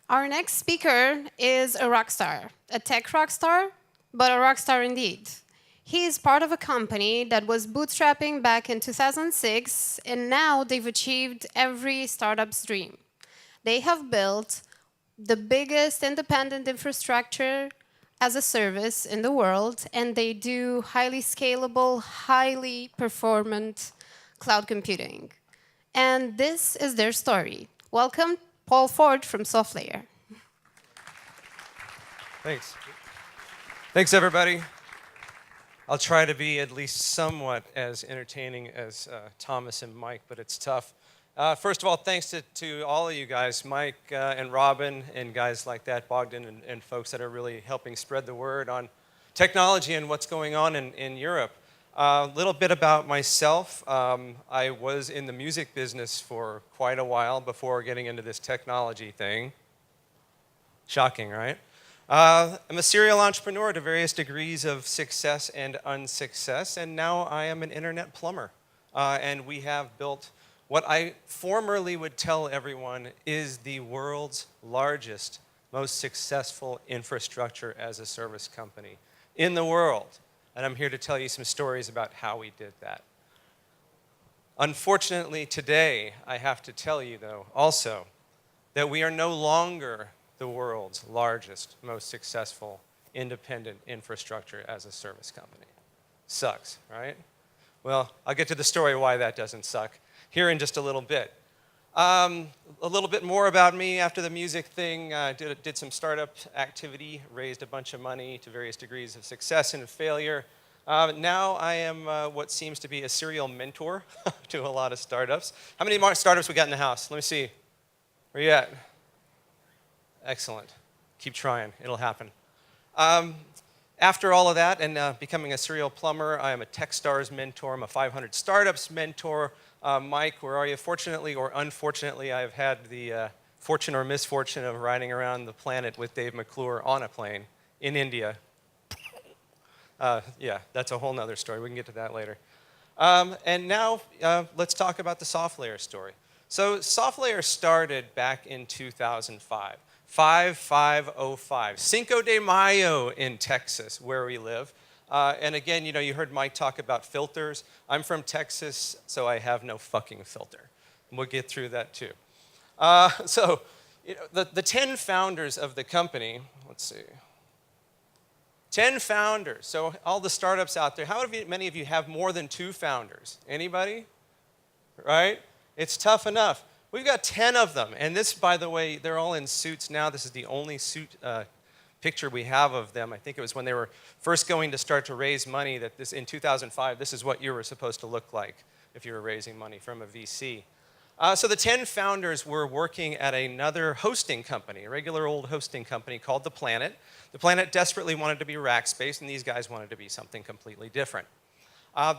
Our next speaker is a rock star, a tech rock star, but a rock star indeed. He is part of a company that was bootstrapping back in 2006, and now they've achieved every startup's dream. They have built the biggest independent infrastructure as a service in the world, and they do highly scalable, highly performant cloud computing. And this is their story. Welcome, Paul Ford from SoftLayer. Thanks. Thanks, everybody. I'll try to be at least somewhat as entertaining as Thomas and Mike, but it's tough. First of all, thanks to all of you guys, Mike and Robin and guys like that, Bogdan and folks that are really helping spread the word on technology and what's going on in Europe. A little bit about myself. I was in the music business for quite a while before getting into this technology thing. Shocking, right? I'm a serial entrepreneur to various degrees of success and unsuccess, and now I am an internet plumber. And we have built what I formerly would tell everyone is the world's largest, most successful infrastructure as a service company in the world. And I'm here to tell you some stories about how we did that. Unfortunately, today, I have to tell you, though, also, that we are no longer the world's largest, most successful independent infrastructure as a service company. Sucks, right? Well, I'll get to the story why that doesn't suck here in just a little bit. A little bit more about me after the music thing. Did some startup activity, raised a bunch of money to various degrees of success and failure. Now I am what seems to be a serial mentor to a lot of startups. How many more startups we got in the house? Let me see. Where you at? Excellent. Keep trying. It'll happen. After all of that and becoming a serial plumber, I am a Techstars mentor. I'm a 500 startups mentor. Mike, where are you? Fortunately or unfortunately, I've had the fortune or misfortune of riding around the planet with Dave McClure on a plane in India. Yeah, that's a whole nother story. We can get to that later. And now let's talk about the SoftLayer story. So SoftLayer started back in 2005. 5505, Cinco de Mayo in Texas, where we live. And again, you heard Mike talk about filters. I'm from Texas, so I have no fucking filter. And we'll get through that too. So the 10 founders of the company, let's see. 10 founders. So all the startups out there, many of you have more than 2 founders? Anybody? Right? It's tough enough. We've got 10 of them, and this, by the way, they're all in suits now. This is the only suit picture we have of them. I think it was when they were first going to start to raise money that in 2005, this is what you were supposed to look like if you were raising money from a VC. So the 10 founders were working at another hosting company, a regular old hosting company called The Planet. The Planet desperately wanted to be Rackspace, and these guys wanted to be something completely different.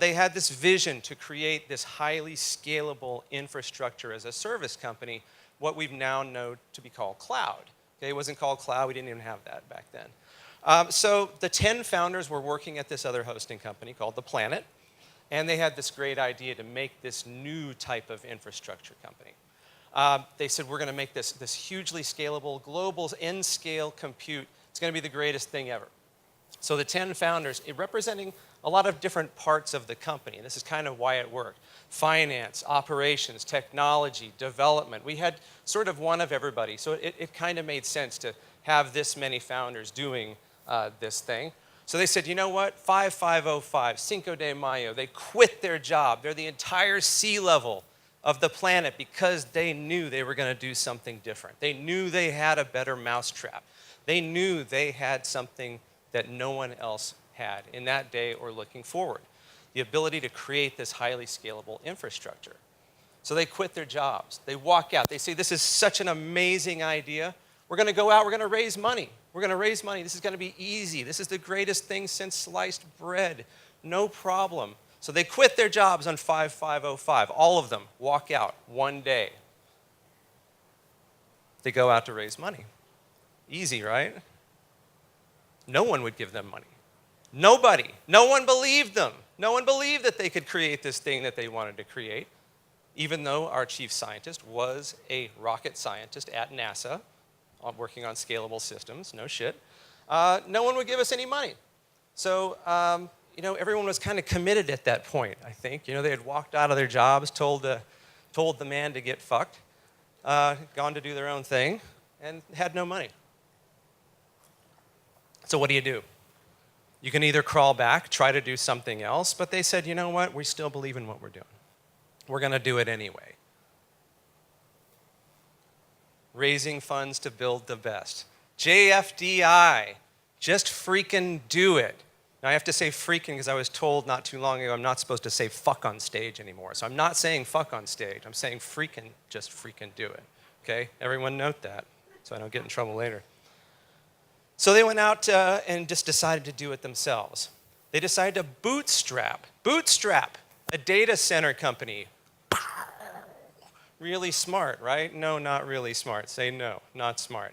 They had this vision to create this highly scalable infrastructure as a service company, what we've now known to be called cloud. Okay, it wasn't called cloud. We didn't even have that back then. So the 10 founders were working at this other hosting company called The Planet, and they had this great idea to make this new type of infrastructure company. They said, we're going to make this hugely scalable, global, n-scale compute. It's going to be the greatest thing ever. So the 10 founders, representing a lot of different parts of the company, and this is kind of why it worked. Finance, operations, technology, development. We had sort of one of everybody, so it kind of made sense to have this many founders doing this thing. So they said, you know what, 5505, Cinco de Mayo, they quit their job. They're the entire C-level of the planet because they knew they were going to do something different. They knew they had a better mousetrap. They knew they had something that no one else had in that day or looking forward, the ability to create this highly scalable infrastructure. So they quit their jobs. They walk out. They say, this is such an amazing idea. We're going to go out. We're going to raise money. We're going to raise money. This is going to be easy. This is the greatest thing since sliced bread. No problem. So they quit their jobs on 5505. All of them walk out one day. They go out to raise money. Easy, right? No one would give them money. Nobody. No one believed them. No one believed that they could create this thing that they wanted to create, even though our chief scientist was a rocket scientist at NASA. working on scalable systems, no shit. No one would give us any money. So, everyone was kind of committed at that point, I think. They had walked out of their jobs, told the man to get fucked, gone to do their own thing, and had no money. So what do? You can either crawl back, try to do something else, but they said, you know what, we still believe in what we're doing. We're going to do it anyway. Raising funds to build the best. JFDI, just freaking do it. Now I have to say freaking because I was told not too long ago I'm not supposed to say fuck on stage anymore. So I'm not saying fuck on stage. I'm saying freaking, just freaking do it. Okay? Everyone note that so I don't get in trouble later. So they went out and just decided to do it themselves. They decided to bootstrap a data center company. Really smart, right? No, not really smart. Say no, not smart.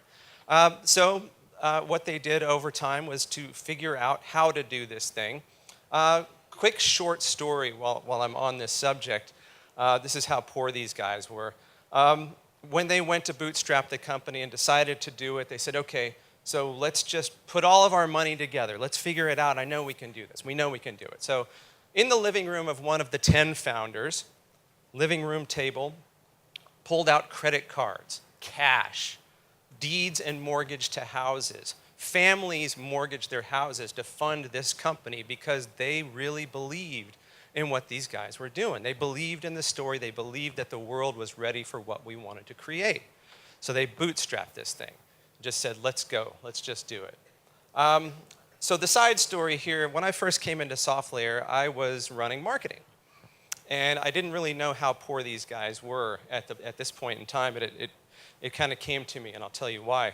So what they did over time was to figure out how to do this thing. Quick short story while I'm on this subject. This is how poor these guys were. When they went to bootstrap the company and decided to do it, they said, okay, so let's just put all of our money together. Let's figure it out. I know we can do this. We know we can do it. So in the living room of one of the 10 founders, living room table, pulled out credit cards, cash, deeds and mortgage to houses. Families mortgaged their houses to fund this company because they really believed in what these guys were doing. They believed in the story. They believed that the world was ready for what we wanted to create. So they bootstrapped this thing. Just said, let's go. Let's just do it. So the side story here, when I first came into SoftLayer, I was running marketing. And I didn't really know how poor these guys were at this point in time, but it kind of came to me, and I'll tell you why.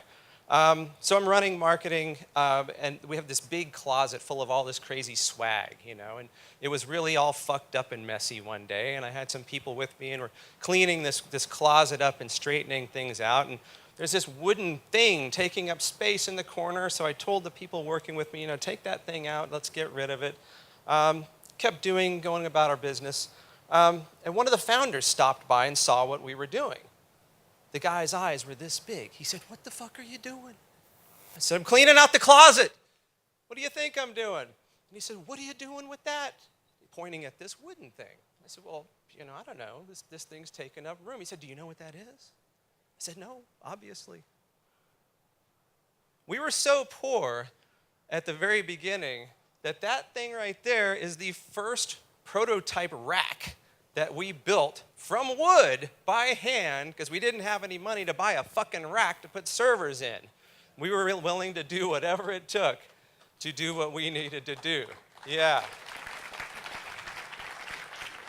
So I'm running marketing, and we have this big closet full of all this crazy swag, and it was really all fucked up and messy one day, and I had some people with me, and we're cleaning this closet up and straightening things out, and there's this wooden thing taking up space in the corner, so I told the people working with me, take that thing out, let's get rid of it. Kept going about our business. And one of the founders stopped by and saw what we were doing. The guy's eyes were this big. He said, what the fuck are you doing? I said, I'm cleaning out the closet. What do you think I'm doing? And he said, what are you doing with that? Pointing at this wooden thing. I said, well, I don't know. This thing's taking up room. He said, do you know what that is? I said, no, obviously. We were so poor at the very beginning that thing right there is the first prototype rack that we built from wood by hand because we didn't have any money to buy a fucking rack to put servers in. We were willing to do whatever it took to do what we needed to do. Yeah.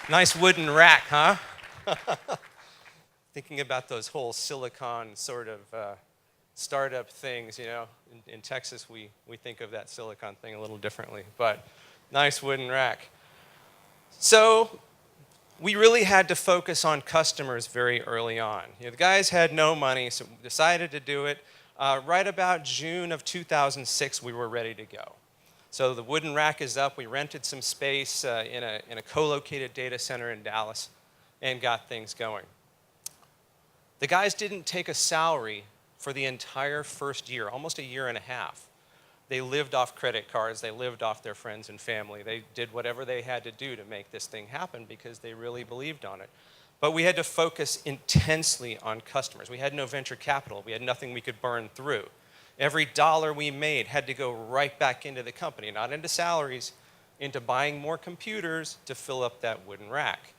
Nice wooden rack, huh? Thinking about those whole silicon sort of startup things, in Texas we think of that silicon thing a little differently, but nice wooden rack. So we really had to focus on customers very early on. The guys had no money, so we decided to do it. Right about June of 2006, we were ready to go. So the wooden rack is up. We rented some space in a co-located data center in Dallas and got things going. The guys didn't take a salary for the entire first year, almost a year and a half. They lived off credit cards. They lived off their friends and family. They did whatever they had to do to make this thing happen because they really believed on it. But we had to focus intensely on customers. We had no venture capital. We had nothing we could burn through. Every dollar we made had to go right back into the company, not into salaries, into buying more computers to fill up that wooden rack.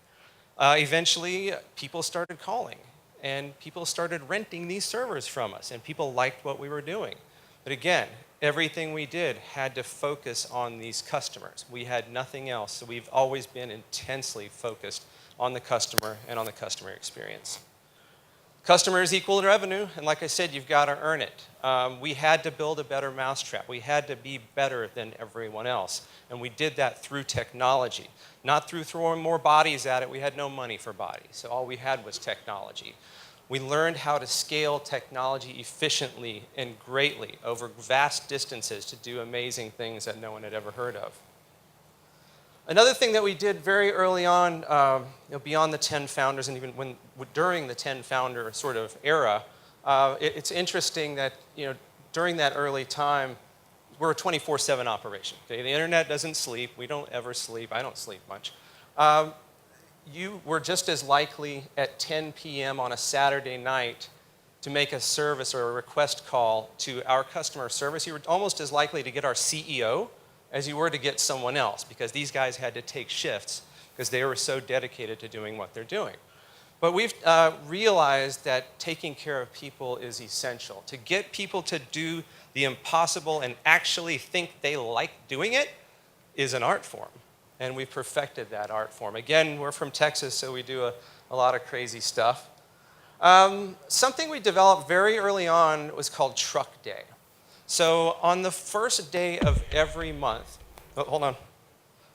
Eventually, people started calling, and people started renting these servers from us, and people liked what we were doing. But again, everything we did had to focus on these customers. We had nothing else, so we've always been intensely focused on the customer and on the customer experience. Customers equal revenue, and like I said, you've got to earn it. We had to build a better mousetrap. We had to be better than everyone else, and we did that through technology, not through throwing more bodies at it. We had no money for bodies, so all we had was technology. We learned how to scale technology efficiently and greatly over vast distances to do amazing things that no one had ever heard of. Another thing that we did very early on, beyond the 10 founders and even during the 10 founder sort of era, It's interesting that during that early time, we're a 24/7 operation. Okay? The internet doesn't sleep. We don't ever sleep. I don't sleep much. You were just as likely at 10 p.m. on a Saturday night to make a service or a request call to our customer service. You were almost as likely to get our CEO as you were to get someone else, because these guys had to take shifts because they were so dedicated to doing what they're doing. But we've realized that taking care of people is essential. To get people to do the impossible and actually think they like doing it is an art form. And we've perfected that art form. Again, we're from Texas, so we do a lot of crazy stuff. Something we developed very early on was called Truck Day. So on the first day of every month, hold on.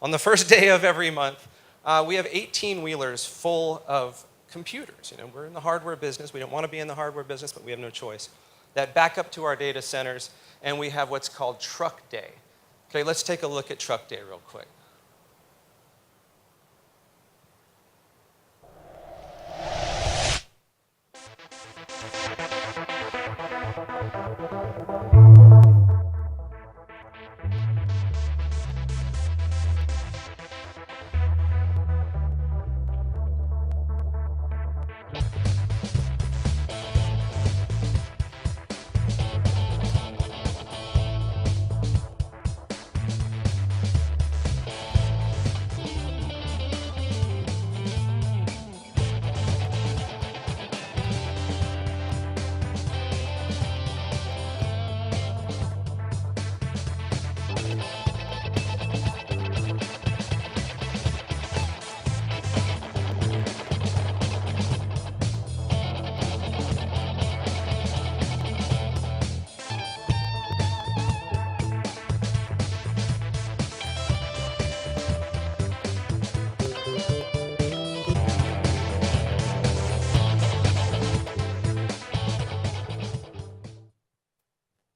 On the first day of every month, we have 18-wheelers full of computers. We're in the hardware business. We don't want to be in the hardware business, but we have no choice. That back up to our data centers, and we have what's called Truck Day. Okay, let's take a look at Truck Day real quick.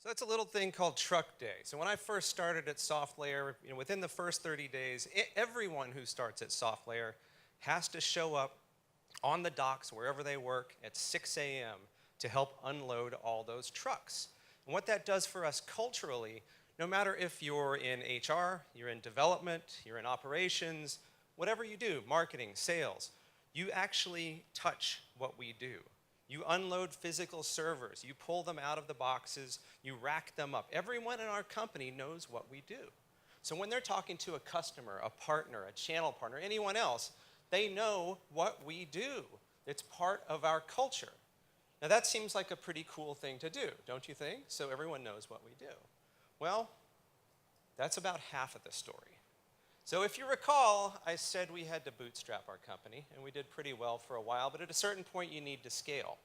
So that's a little thing called Truck Day. So when I first started at SoftLayer, within the first 30 days, everyone who starts at SoftLayer has to show up on the docks wherever they work at 6 a.m. to help unload all those trucks. And what that does for us culturally, no matter if you're in HR, you're in development, you're in operations, whatever you do, marketing, sales, you actually touch what we do. You unload physical servers. You pull them out of the boxes. You rack them up. Everyone in our company knows what we do. So when they're talking to a customer, a partner, a channel partner, anyone else, they know what we do. It's part of our culture. Now that seems like a pretty cool thing to do, don't you think? So everyone knows what we do. Well, that's about half of the story. So if you recall, I said we had to bootstrap our company, and we did pretty well for a while, but at a certain point you need to scale.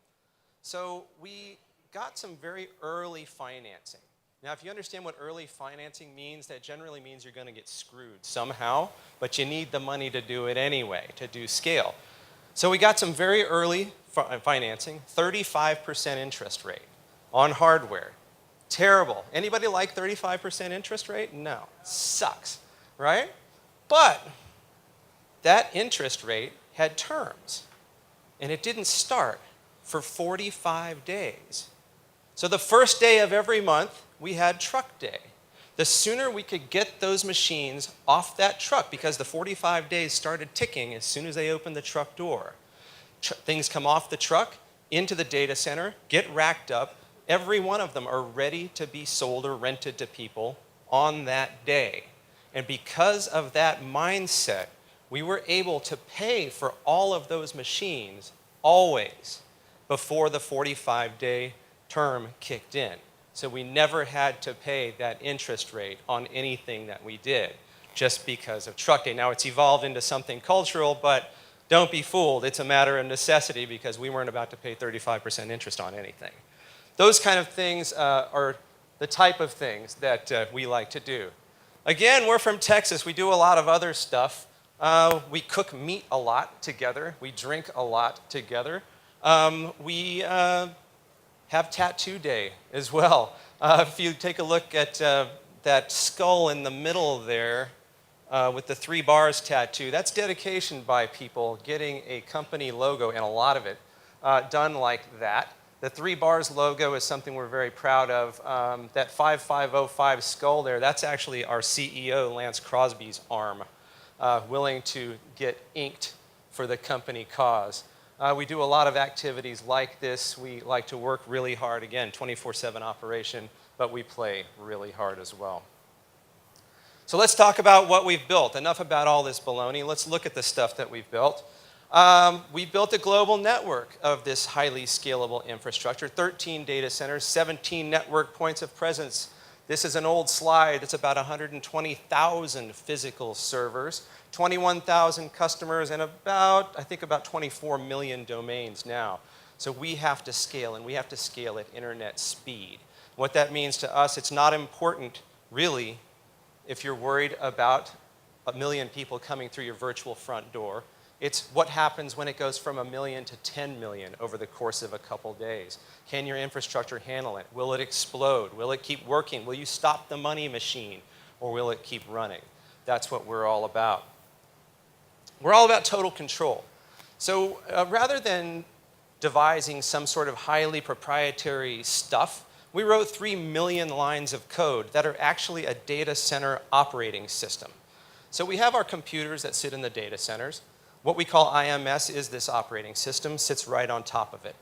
So we got some very early financing. Now if you understand what early financing means, that generally means you're going to get screwed somehow, but you need the money to do it anyway, to do scale. So we got some very early financing, 35% interest rate on hardware. Terrible. Anybody like 35% interest rate? No. Sucks, right? But that interest rate had terms, and it didn't start for 45 days. So the first day of every month, we had Truck Day. The sooner we could get those machines off that truck, because the 45 days started ticking as soon as they opened the truck door. Things come off the truck, into the data center, get racked up. Every one of them are ready to be sold or rented to people on that day. And because of that mindset, we were able to pay for all of those machines always before the 45-day term kicked in. So we never had to pay that interest rate on anything that we did just because of Truck Day. Now it's evolved into something cultural, but don't be fooled. It's a matter of necessity because we weren't about to pay 35% interest on anything. Those kind of things are the type of things that we like to do. Again, we're from Texas. We do a lot of other stuff. We cook meat a lot together. We drink a lot together. We have Tattoo Day as well. If you take a look at that skull in the middle there with the 3 bars tattoo, that's dedication by people getting a company logo, and a lot of it, done like that. The 3 bars logo is something we're very proud of. That 5505 skull there, that's actually our CEO, Lance Crosby's arm, willing to get inked for the company cause. We do a lot of activities like this. We like to work really hard. Again, 24/7 operation, but we play really hard as well. So let's talk about what we've built. Enough about all this baloney. Let's look at the stuff that we've built. We built a global network of this highly scalable infrastructure, 13 data centers, 17 network points of presence. This is an old slide. It's about 120,000 physical servers, 21,000 customers, and I think about 24 million domains now. So we have to scale, and we have to scale at internet speed. What that means to us, it's not important, really, if you're worried about 1 million people coming through your virtual front door. It's what happens when it goes from 1 million to 10 million over the course of a couple days. Can your infrastructure handle it? Will it explode? Will it keep working? Will you stop the money machine? Or will it keep running? That's what we're all about. We're all about total control. So rather than devising some sort of highly proprietary stuff, we wrote 3 million lines of code that are actually a data center operating system. So we have our computers that sit in the data centers. What we call IMS is this operating system, sits right on top of it.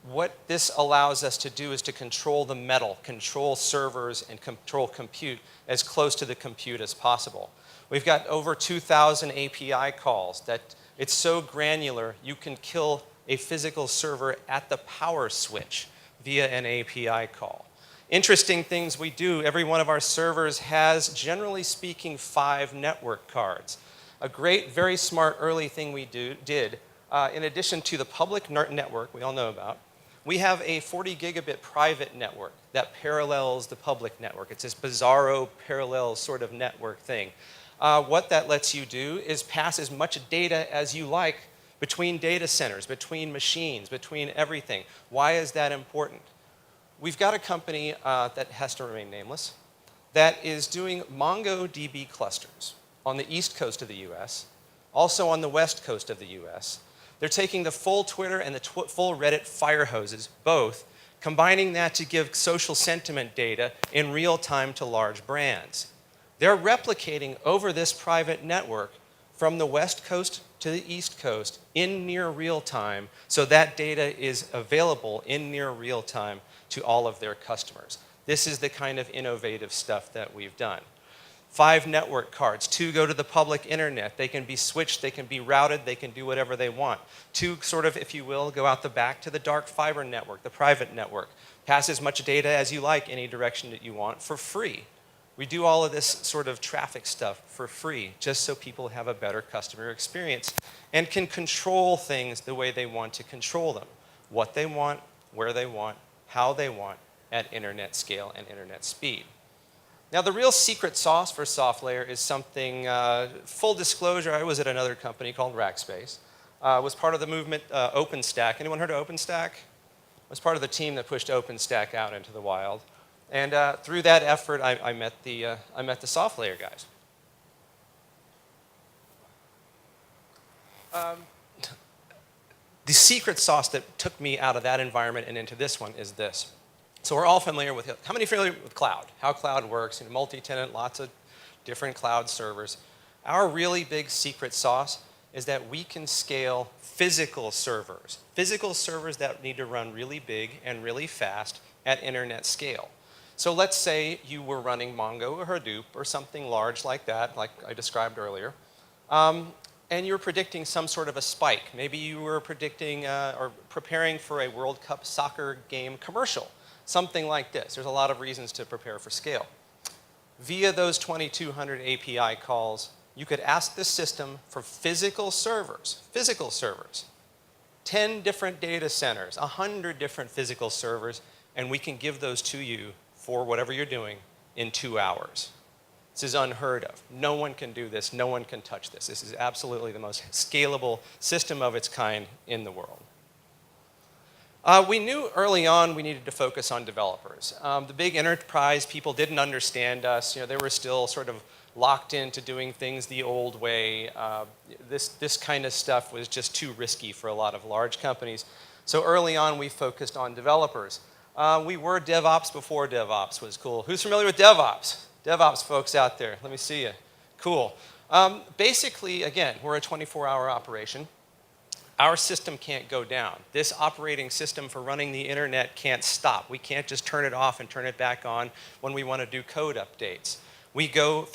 What this allows us to do is to control the metal, control servers, and control compute as close to the compute as possible. We've got over 2,000 API calls that it's so granular you can kill a physical server at the power switch via an API call. Interesting things we do, every one of our servers has, generally speaking, 5 network cards. A great, very smart early thing we did, in addition to the public network we all know about, we have a 40 gigabit private network that parallels the public network. It's this bizarro parallel sort of network thing. What that lets you do is pass as much data as you like between data centers, between machines, between everything. Why is that important? We've got a company that has to remain nameless that is doing MongoDB clusters on the east coast of the US, also on the west coast of the US. They're taking the full Twitter and the full Reddit fire hoses, both, combining that to give social sentiment data in real time to large brands. They're replicating over this private network from the west coast to the east coast in near real time, so that data is available in near real time to all of their customers. This is the kind of innovative stuff that we've done. 5 network cards, 2 go to the public internet. They can be switched, they can be routed, they can do whatever they want. 2 sort of, if you will, go out the back to the dark fiber network, the private network. Pass as much data as you like any direction that you want for free. We do all of this sort of traffic stuff for free, just so people have a better customer experience and can control things the way they want to control them. What they want, where they want, how they want, at internet scale and internet speed. Now, the real secret sauce for SoftLayer is something, full disclosure, I was at another company called Rackspace. Was part of the movement OpenStack. Anyone heard of OpenStack? Was part of the team that pushed OpenStack out into the wild. And through that effort, I met the SoftLayer guys. The secret sauce that took me out of that environment and into this one is this. So we're all familiar with, how many are familiar with cloud? How cloud works, multi-tenant, lots of different cloud servers. Our really big secret sauce is that we can scale physical servers that need to run really big and really fast at internet scale. So let's say you were running Mongo or Hadoop or something large like that, like I described earlier, and you were predicting some sort of a spike. Maybe you were predicting or preparing for a World Cup soccer game commercial. Something like this. There's a lot of reasons to prepare for scale. Via those 2,200 API calls, you could ask the system for physical servers, 10 different data centers, 100 different physical servers, and we can give those to you for whatever you're doing in 2 hours. This is unheard of. No one can do this. No one can touch this. This is absolutely the most scalable system of its kind in the world. We knew early on we needed to focus on developers. The big enterprise people didn't understand us. They were still sort of locked into doing things the old way. This kind of stuff was just too risky for a lot of large companies. So early on, we focused on developers. We were DevOps before DevOps was cool. Who's familiar with DevOps? DevOps folks out there, let me see you. Cool. Basically, again, we're a 24-hour operation. Our system can't go down. This operating system for running the internet can't stop. We can't just turn it off and turn it back on when we want to do code updates. We go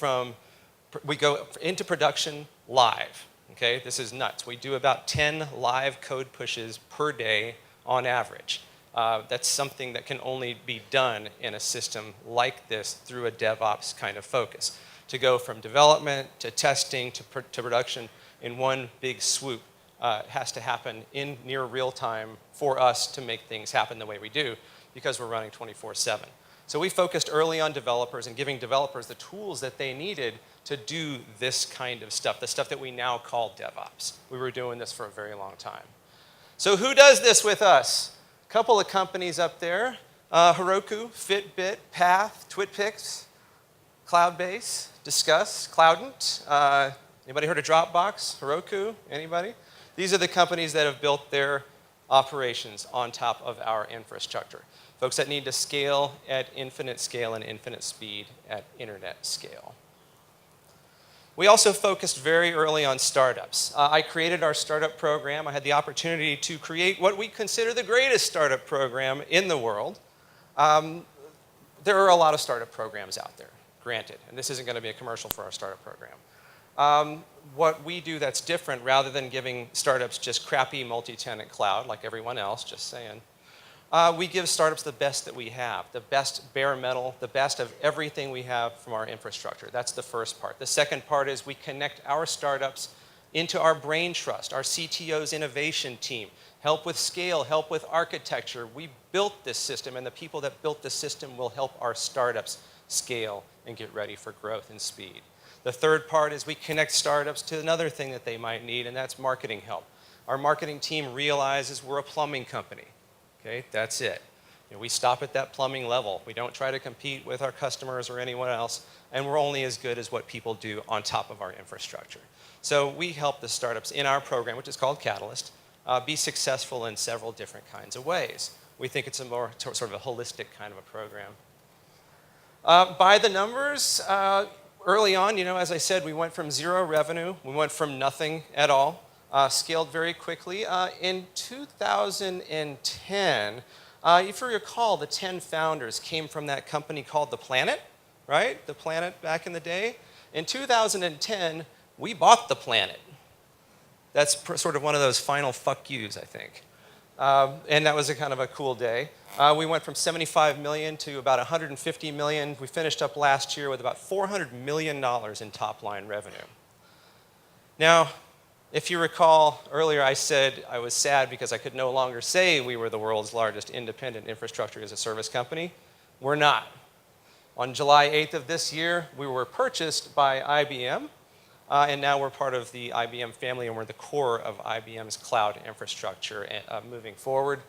into production live. Okay, this is nuts. We do about 10 live code pushes per day on average. That's something that can only be done in a system like this through a DevOps kind of focus. To go from development to testing to production in one big swoop has to happen in near real time for us to make things happen the way we do, because we're running 24/7. So we focused early on developers and giving developers the tools that they needed to do this kind of stuff, the stuff that we now call DevOps. We were doing this for a very long time. So who does this with us? A couple of companies up there, Heroku, Fitbit, Path, TwitPix, Cloudbase, Discuss, Cloudant. Anybody heard of Dropbox, Heroku, anybody? These are the companies that have built their operations on top of our infrastructure. Folks that need to scale at infinite scale and infinite speed at internet scale. We also focused very early on startups. I created our startup program. I had the opportunity to create what we consider the greatest startup program in the world. There are a lot of startup programs out there, granted, and this isn't going to be a commercial for our startup program. What we do that's different, rather than giving startups just crappy multi-tenant cloud like everyone else, just saying, we give startups the best that we have, the best bare metal, the best of everything we have from our infrastructure. That's the first part. The second part is we connect our startups into our brain trust, our CTO's innovation team, help with scale, help with architecture. We built this system, and the people that built the system will help our startups scale and get ready for growth and speed. The third part is we connect startups to another thing that they might need, and that's marketing help. Our marketing team realizes we're a plumbing company. Okay, that's it. You know, we stop at that plumbing level. We don't try to compete with our customers or anyone else, and we're only as good as what people do on top of our infrastructure. So we help the startups in our program, which is called Catalyst, be successful in several different kinds of ways. We think it's a more sort of a holistic kind of a program. By the numbers, early on, as I said, we went from 0 revenue. We went from nothing at all. Scaled very quickly. In 2010, if you recall, the 10 founders came from that company called The Planet, right? The Planet back in the day. In 2010, we bought The Planet. That's sort of one of those final fuck yous, I think. And that was a kind of a cool day. We went from 75 million to about 150 million. We finished up last year with about $400 million in top-line revenue. Now, if you recall, earlier I said I was sad because I could no longer say we were the world's largest independent infrastructure as a service company. We're not. On July 8th of this year, we were purchased by IBM, and now we're part of the IBM family, and we're the core of IBM's cloud infrastructure moving forward.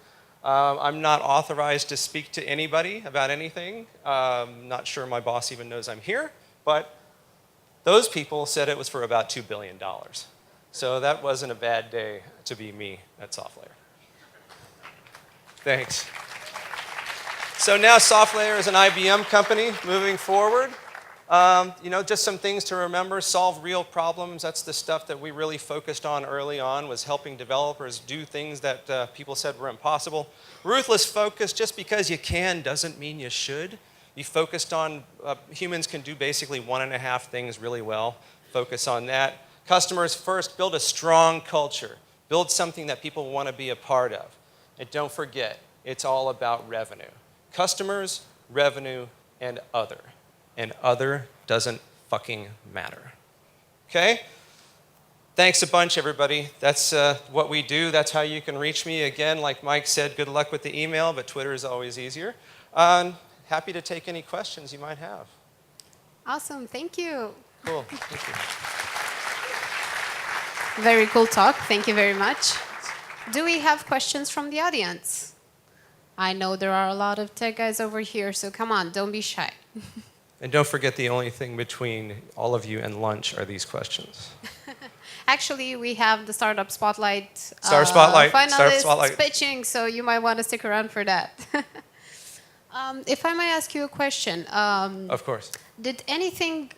I'm not authorized to speak to anybody about anything. Not sure my boss even knows I'm here, but those people said it was for about $2 billion. So that wasn't a bad day to be me at SoftLayer. Thanks. So now SoftLayer is an IBM company moving forward. Just some things to remember: solve real problems. That's the stuff that we really focused on early on, was helping developers do things that people said were impossible. Ruthless focus. Just because you can doesn't mean you should. You focused on, humans can do basically 1.5 things really well. Focus on that. Customers first. Build a strong culture. Build something that people want to be a part of. And don't forget, it's all about revenue. Customers, revenue, and other. And other doesn't fucking matter. Okay? Thanks a bunch, everybody. That's what we do. That's how you can reach me. Again, like Mike said, good luck with the email, but Twitter is always easier. Happy to take any questions you might have. Awesome. Thank you. Cool. Thank you. Very cool talk. Thank you very much. Do we have questions from the audience? I know there are a lot of tech guys over here, so come on, don't be shy. And don't forget, the only thing between all of you and lunch are these questions. Actually, we have the Startup Spotlight Startup finalists Spotlight. pitching, so you might want to stick around for that. If I may ask you a question, Of course. did anything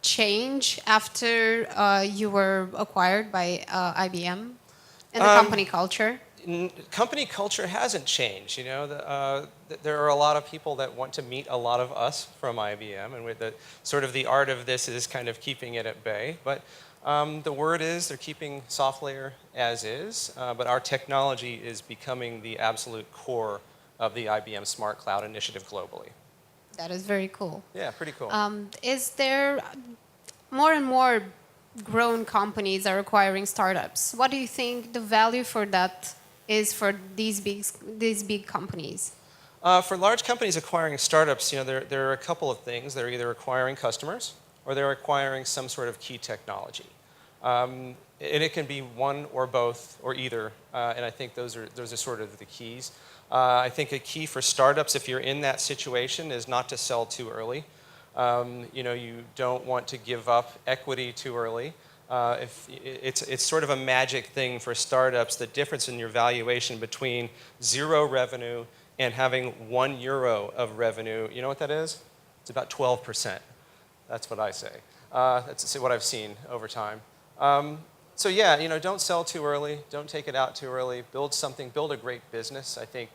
change after you were acquired by IBM in the company culture? Company culture hasn't changed. You know, there are a lot of people that want to meet a lot of us from IBM, and with the sort of the art of this is kind of keeping it at bay. But the word is they're keeping SoftLayer as is, but our technology is becoming the absolute core of the IBM Smart Cloud initiative globally. That is very cool. Yeah, pretty cool. Is there more and more grown companies are acquiring startups? What do you think the value for that is for these big companies? For large companies acquiring startups, you know, there are a couple of things. They're either acquiring customers or they're acquiring some sort of key technology. And it can be one or both or either, and I think those are sort of the keys. I think a key for startups, if you're in that situation, is not to sell too early. You know, you don't want to give up equity too early. If it's sort of a magic thing for startups, the difference in your valuation between 0 revenue and having €1 of revenue, you know what that is? It's about 12%. That's what I say. That's what I've seen over time. So yeah, you know, don't sell too early. Don't take it out too early. Build something. Build a great business. I think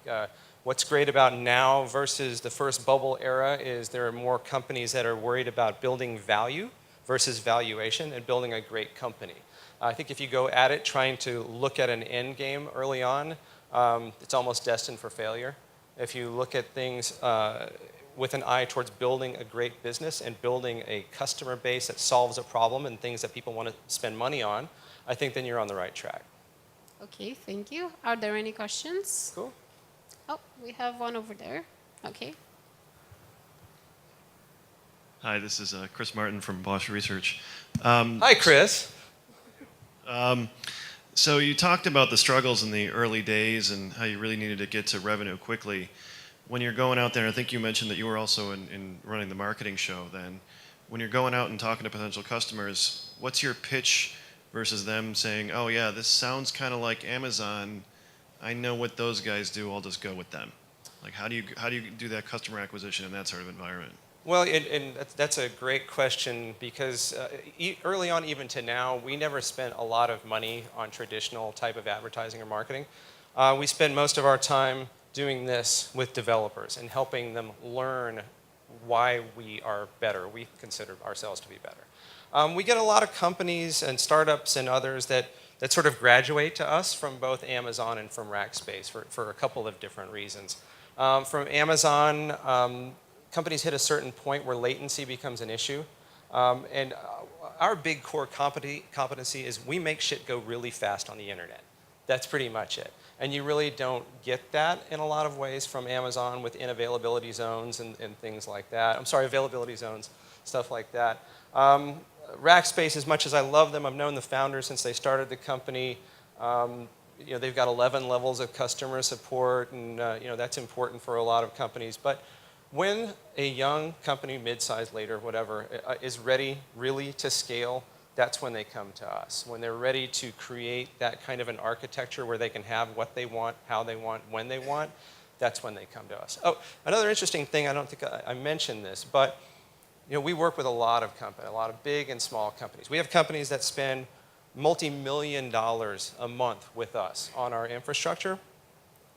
what's great about now versus the first bubble era is there are more companies that are worried about building value versus valuation and building a great company. I think if you go at it trying to look at an end game early on, it's almost destined for failure. If you look at things with an eye towards building a great business and building a customer base that solves a problem and things that people want to spend money on, I think then you're on the right track. Okay, thank you. Are there any questions? Cool. Oh, we have one over there. Okay. Hi, this is Chris Martin from Bosch Research. Hi, Chris. So you talked about the struggles in the early days and how you really needed to get to revenue quickly. When you're going out there, I think you mentioned that you were also in running the marketing show then. When you're going out and talking to potential customers, what's your pitch versus them saying, oh yeah, this sounds kind of like Amazon. I know what those guys do, I'll just go with them. Like how do you do that customer acquisition in that sort of environment? Well, and that's a great question because early on, even to now, we never spent a lot of money on traditional type of advertising or marketing. We spend most of our time doing this with developers and helping them learn why we are better. We consider ourselves to be better. We get a lot of companies and startups and others that sort of graduate to us from both Amazon and from Rackspace for a couple of different reasons. From Amazon, companies hit a certain point where latency becomes an issue. And our big core competency is we make shit go really fast on the internet. That's pretty much it. And you really don't get that in a lot of ways from Amazon with inavailability zones and things like that. I'm sorry, availability zones, stuff like that. Rackspace, as much as I love them, I've known the founders since they started the company. You know, they've got 11 levels of customer support, and you know, that's important for a lot of companies. But when a young company, mid-sized, later, whatever, is ready really to scale, that's when they come to us. When they're ready to create that kind of an architecture where they can have what they want, how they want, when they want, that's when they come to us. Oh, another interesting thing, I don't think I mentioned this, but you know, we work with a lot of companies, a lot of big and small companies. We have companies that spend multi-million dollars a month with us on our infrastructure.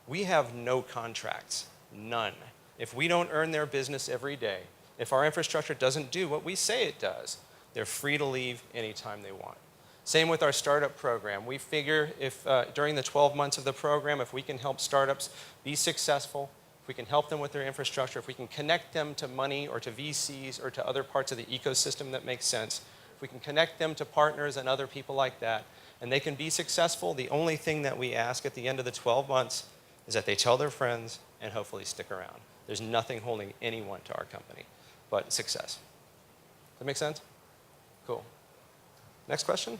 We have no contracts, none. If we don't earn their business every day, if our infrastructure doesn't do what we say it does, they're free to leave anytime they want. Same with our startup program. We figure if during the 12 months of the program, if we can help startups be successful, if we can help them with their infrastructure, if we can connect them to money or to VCs or to other parts of the ecosystem that makes sense, if we can connect them to partners and other people like that, and they can be successful, the only thing that we ask at the end of the 12 months is that they tell their friends and hopefully stick around. There's nothing holding anyone to our company but success. Does that make sense? Cool. Next question?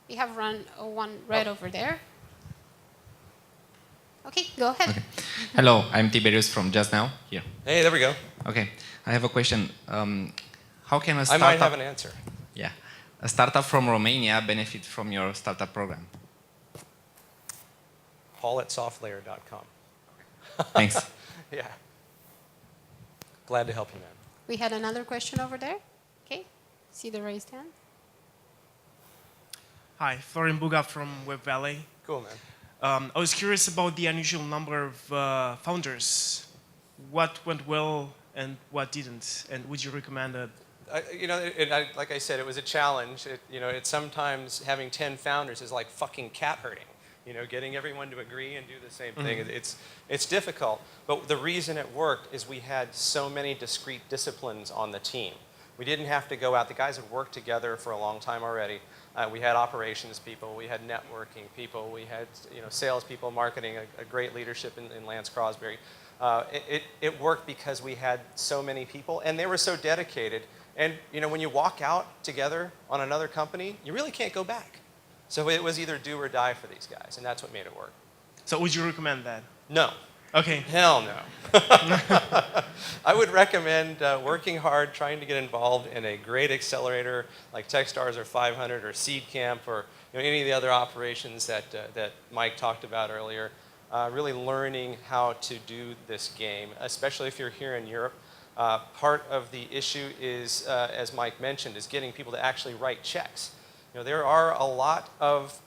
We have one right over there. Okay, go ahead. Okay. Hello, I'm Tiberius from Just Now. Here. Hey, there we go. Okay, I have a question. How can a I startup... might have an answer. Yeah. A startup from Romania benefits from your startup program. Paul at softlayer.com. Thanks. Yeah. Glad to help you, man. We had another question over there. Okay, see the raised hand. Hi, Florian Buga from Web Valley. Cool, man. I was curious about the unusual number of founders. What went well and what didn't? And would you recommend a... Like I said, it was a challenge. It's sometimes having 10 founders is like fucking cat herding. Getting everyone to agree and do the same thing. It's difficult. But the reason it worked is we had so many discrete disciplines on the team. We didn't have to go out. The guys had worked together for a long time already. We had operations people. We had networking people. We had sales people, marketing, a great leadership in Lance Crosby. It worked because we had so many people, and they were so dedicated. And when you walk out together on another company, you really can't go back. So it was either do or die for these guys, and that's what made it work. So would you recommend that? No. Okay. Hell no. I would recommend working hard, trying to get involved in a great accelerator like Techstars or 500 or Seed Camp or any of the other operations that Mike talked about earlier. Really learning how to do this game, especially if you're here in Europe. Part of the issue is, as Mike mentioned, is getting people to actually write checks. There are a lot of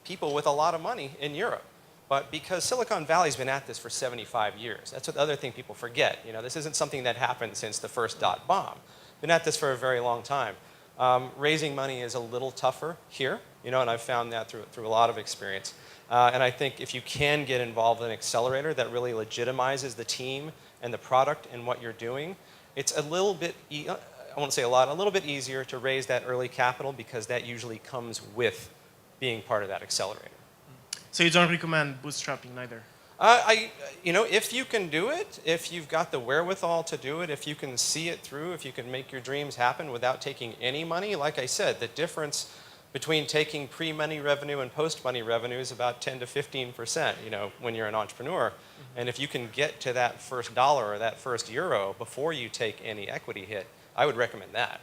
people with a lot of money in Europe. But because Silicon Valley's been at this for 75 years, that's the other thing people forget. This isn't something that happened since the first dot bomb. Been at this for a very long time. Raising money is a little tougher here, and I've found that through a lot of experience. And I think if you can get involved in an accelerator that really legitimizes the team and the product and what you're doing, it's a little bit, I won't say a lot, a little bit easier to raise that early capital because that usually comes with being part of that accelerator. So you don't recommend bootstrapping neither? If you can do it, if you've got the wherewithal to do it, if you can see it through, if you can make your dreams happen without taking any money, like I said, the difference between taking pre-money revenue and post-money revenue is about 10 to 15%, when you're an entrepreneur. And if you can get to that first dollar or that first euro before you take any equity hit, I would recommend that.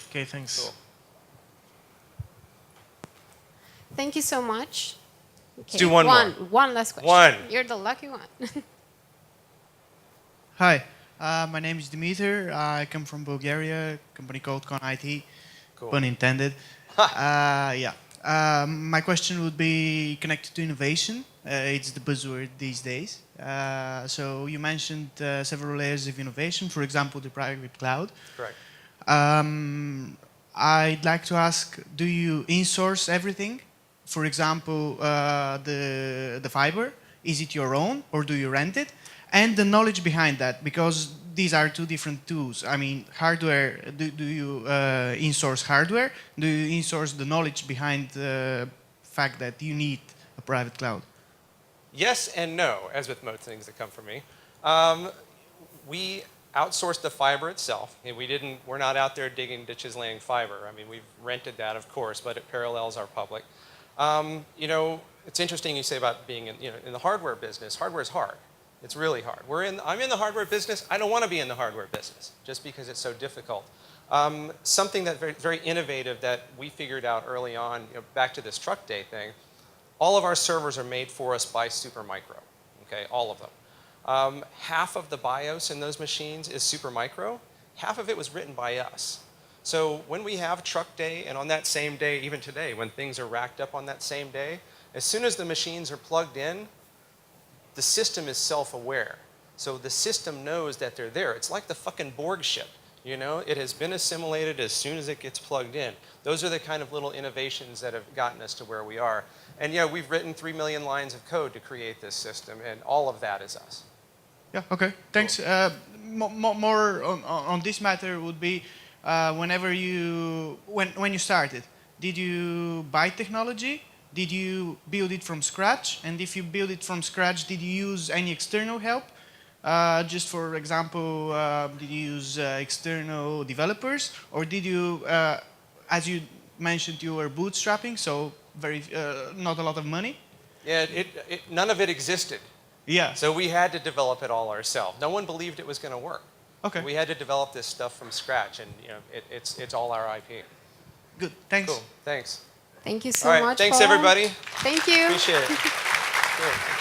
Okay, thanks. Cool. Thank you so much. Okay. Let's do one more. One last question. One. You're the lucky one. Hi, my name is Dimitri. I come from Bulgaria, a company called Con IT, Cool. pun intended. My question would be connected to innovation. It's the buzzword these days. So you mentioned several layers of innovation, for example, the private cloud. Correct. I'd like to ask, do you in-source everything? For example, the fiber, is it your own or do you rent it? And the knowledge behind that, because these are two different tools. I mean, hardware, do you in-source hardware? Do you in-source the knowledge behind the fact that you need a private cloud? Yes and no, as with most things that come from me. We outsourced the fiber itself. We're not out there digging ditches, laying fiber. I mean, we've rented that, of course, but it parallels our public. It's interesting you say about being in the hardware business. Hardware is hard. It's really hard. I'm in the hardware business. I don't want to be in the hardware business just because it's so difficult. Something that very innovative that we figured out early on, back to this truck day thing, all of our servers are made for us by Supermicro, okay, all of them. Half of the BIOS in those machines is Supermicro. Half of it was written by us. So when we have truck day, and on that same day, even today, when things are racked up on that same day, as soon as the machines are plugged in, the system is self-aware. So the system knows that they're there. It's like the fucking Borg ship. It has been assimilated as soon as it gets plugged in. Those are the kind of little innovations that have gotten us to where we are. And we've written 3 million lines of code to create this system, and all of that is us. Yeah, okay, thanks. Cool. More on this matter would be, when you started, did you buy technology? Did you build it from scratch? And if you build it from scratch, did you use any external help? Just for example, did you use external developers? Or did you, as you mentioned, you were bootstrapping, so not a lot of money? Yeah, none of it existed. Yeah. So we had to develop it all ourselves. No one believed it was going to work. Okay. We had to develop this stuff from scratch, and it's all our IP. Good. Thanks. Cool. Thanks. Thank you so All right. much. Thanks, Paul. everybody. Thank you. Appreciate it. Good.